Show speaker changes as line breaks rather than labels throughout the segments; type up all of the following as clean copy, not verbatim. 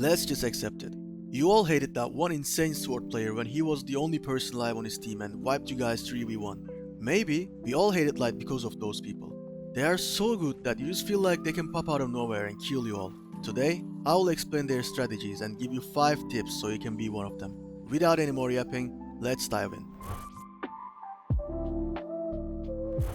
Let's just accept it. You all hated that one insane sword player when he was the only person alive on his team and wiped you guys 3v1. Maybe we all hated light because of those people. They are so good that you just feel like they can pop out of nowhere and kill you all. Today, I will explain their strategies and give you 5 tips so you can be one of them. Without any more yapping, let's dive in.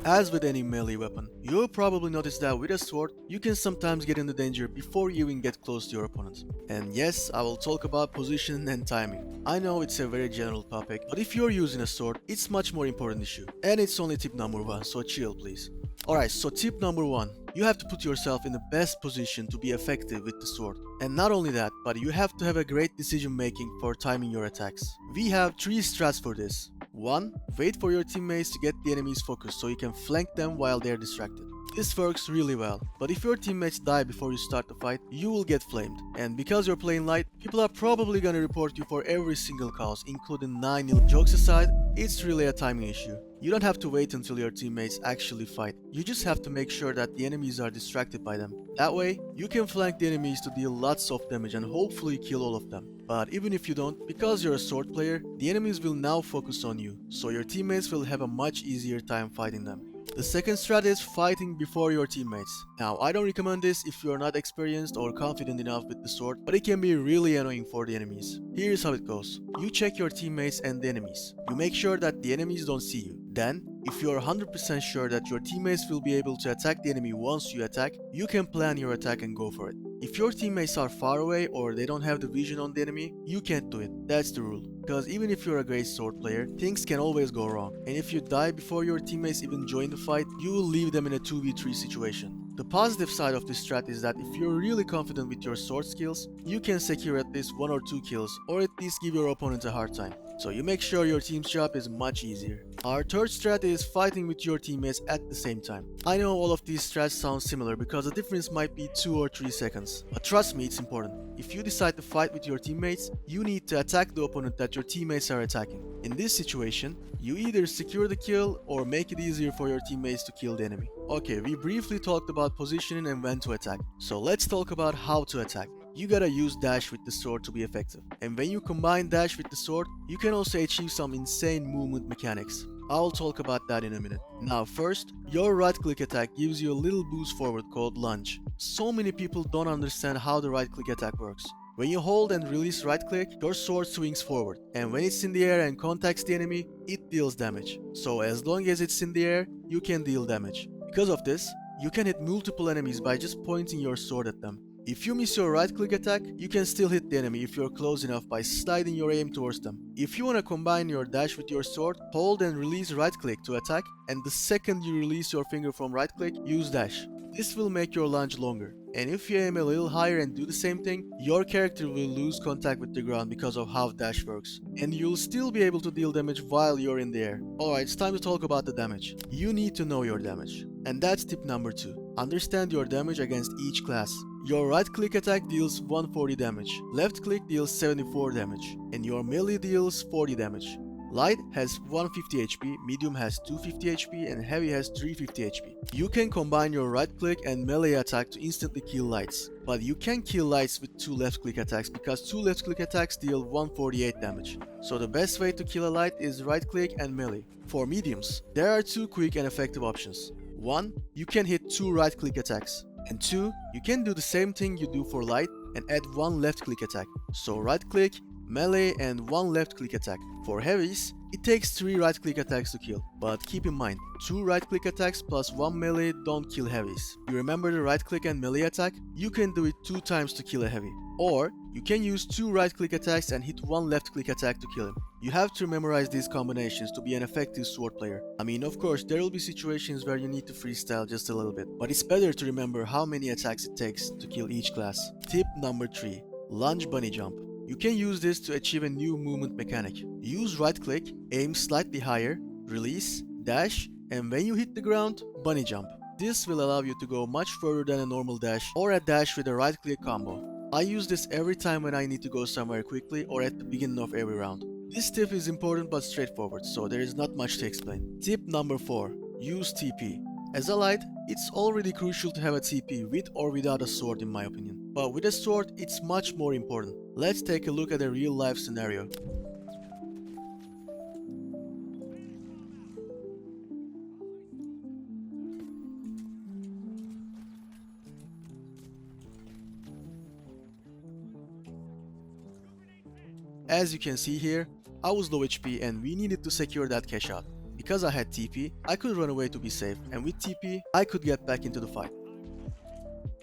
As with any melee weapon, you'll probably notice that with a sword, you can sometimes get into danger before you even get close to your opponent. And yes, I will talk about position and timing. I know it's a very general topic, but if you're using a sword, it's much more important issue. And it's only tip number 1, so chill please. Alright, so tip number 1. You have to put yourself in the best position to be effective with the sword. And not only that, but you have to have a great decision making for timing your attacks. We have 3 strats for this. 1. Wait for your teammates to get the enemy's focus so you can flank them while they're distracted. This works really well, but if your teammates die before you start the fight, you will get flamed. And because you're playing light, people are probably gonna report you for every single cause, including 9-0. Jokes aside, it's really a timing issue. You don't have to wait until your teammates actually fight. You just have to make sure that the enemies are distracted by them. That way, you can flank the enemies to deal lots of damage and hopefully kill all of them. But even if you don't, because you're a sword player, the enemies will now focus on you, so your teammates will have a much easier time fighting them. The second strat is fighting before your teammates. Now, I don't recommend this if you are not experienced or confident enough with the sword, but it can be really annoying for the enemies. Here's how it goes. You check your teammates and the enemies. You make sure that the enemies don't see you. Then, if you are 100% sure that your teammates will be able to attack the enemy once you attack, you can plan your attack and go for it. If your teammates are far away or they don't have the vision on the enemy, you can't do it. That's the rule. Because even if you're a great sword player, things can always go wrong. And if you die before your teammates even join the fight, you will leave them in a 2v3 situation. The positive side of this strat is that if you're really confident with your sword skills, you can secure at least 1 or 2 kills, or at least give your opponent a hard time. So you make sure your team's job is much easier. Our third strat is fighting with your teammates at the same time. I know all of these strats sound similar because the difference might be 2 or 3 seconds, but trust me, it's important. If you decide to fight with your teammates, you need to attack the opponent that your teammates are attacking. In this situation, you either secure the kill or make it easier for your teammates to kill the enemy. Okay, we briefly talked about positioning and when to attack, so let's talk about how to attack. You gotta use dash with the sword to be effective. And when you combine dash with the sword, you can also achieve some insane movement mechanics. I'll talk about that in a minute. Now first, your right click attack gives you a little boost forward called lunge. So many people don't understand how the right click attack works. When you hold and release right click, your sword swings forward, and when it's in the air and contacts the enemy, it deals damage. So as long as it's in the air, you can deal damage. Because of this, you can hit multiple enemies by just pointing your sword at them. If you miss your right click attack, you can still hit the enemy if you're close enough by sliding your aim towards them. If you want to combine your dash with your sword, hold and release right click to attack, and the second you release your finger from right click, use dash. This will make your lunge longer. And if you aim a little higher and do the same thing, your character will lose contact with the ground because of how dash works. And you'll still be able to deal damage while you're in the air. Alright, it's time to talk about the damage. You need to know your damage. And that's tip number 2. Understand your damage against each class. Your right click attack deals 140 damage, left click deals 74 damage, and your melee deals 40 damage. Light has 150 HP, medium has 250 HP, and heavy has 350 HP. You can combine your right click and melee attack to instantly kill lights, but you can kill lights with 2 left click attacks because 2 left click attacks deal 148 damage. So the best way to kill a light is right click and melee. For mediums, there are 2 quick and effective options. 1. You can hit 2 right click attacks. And 2. You can do the same thing you do for light and add 1 left click attack. So right click, melee and 1 left click attack. For heavies, it takes 3 right click attacks to kill, but keep in mind, 2 right click attacks plus 1 melee don't kill heavies. You remember the right click and melee attack? You can do it 2 times to kill a heavy. Or, you can use 2 right click attacks and hit 1 left click attack to kill him. You have to memorize these combinations to be an effective sword player. I mean, of course, there will be situations where you need to freestyle just a little bit, but it's better to remember how many attacks it takes to kill each class. Tip number 3. Lunge bunny jump. You can use this to achieve a new movement mechanic. Use right click, aim slightly higher, release, dash, and when you hit the ground, bunny jump. This will allow you to go much further than a normal dash or a dash with a right click combo. I use this every time when I need to go somewhere quickly or at the beginning of every round. This tip is important but straightforward, so there is not much to explain. Tip number 4. Use TP. As a light, it's already crucial to have a TP with or without a sword in my opinion. But with a sword, it's much more important. Let's take a look at a real life scenario. As you can see here, I was low HP and we needed to secure that cash out. Because I had TP, I could run away to be safe, and with TP, I could get back into the fight.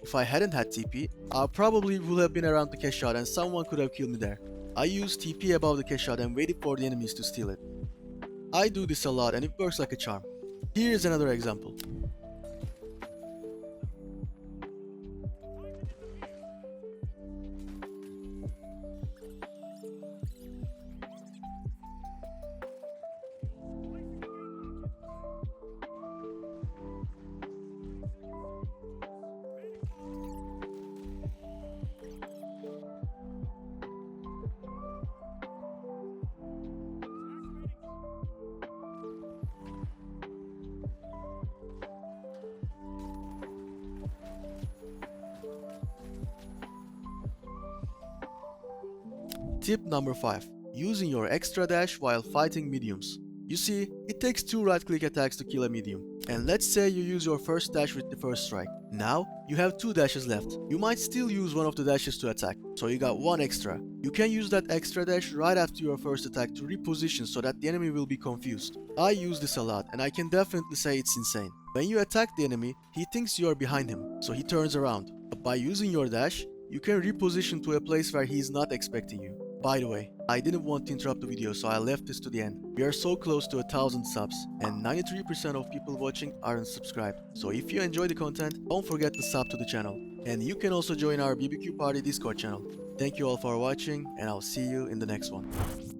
If I hadn't had TP, I probably would have been around the cash out and someone could have killed me there. I used TP above the cash out and waited for the enemies to steal it. I do this a lot and it works like a charm. Here is another example. Tip number 5. Using your extra dash while fighting mediums. You see, it takes 2 right click attacks to kill a medium. And let's say you use your first dash with the first strike. Now, you have 2 dashes left. You might still use one of the dashes to attack, so you got 1 extra. You can use that extra dash right after your first attack to reposition so that the enemy will be confused. I use this a lot and I can definitely say it's insane. When you attack the enemy, he thinks you are behind him, so he turns around. But by using your dash, you can reposition to a place where he is not expecting you. By the way, I didn't want to interrupt the video, so I left this to the end. We are so close to 1000 subs and 93% of people watching aren't subscribed. So if you enjoy the content, don't forget to sub to the channel. And you can also join our BBQ Party Discord channel. Thank you all for watching and I'll see you in the next one.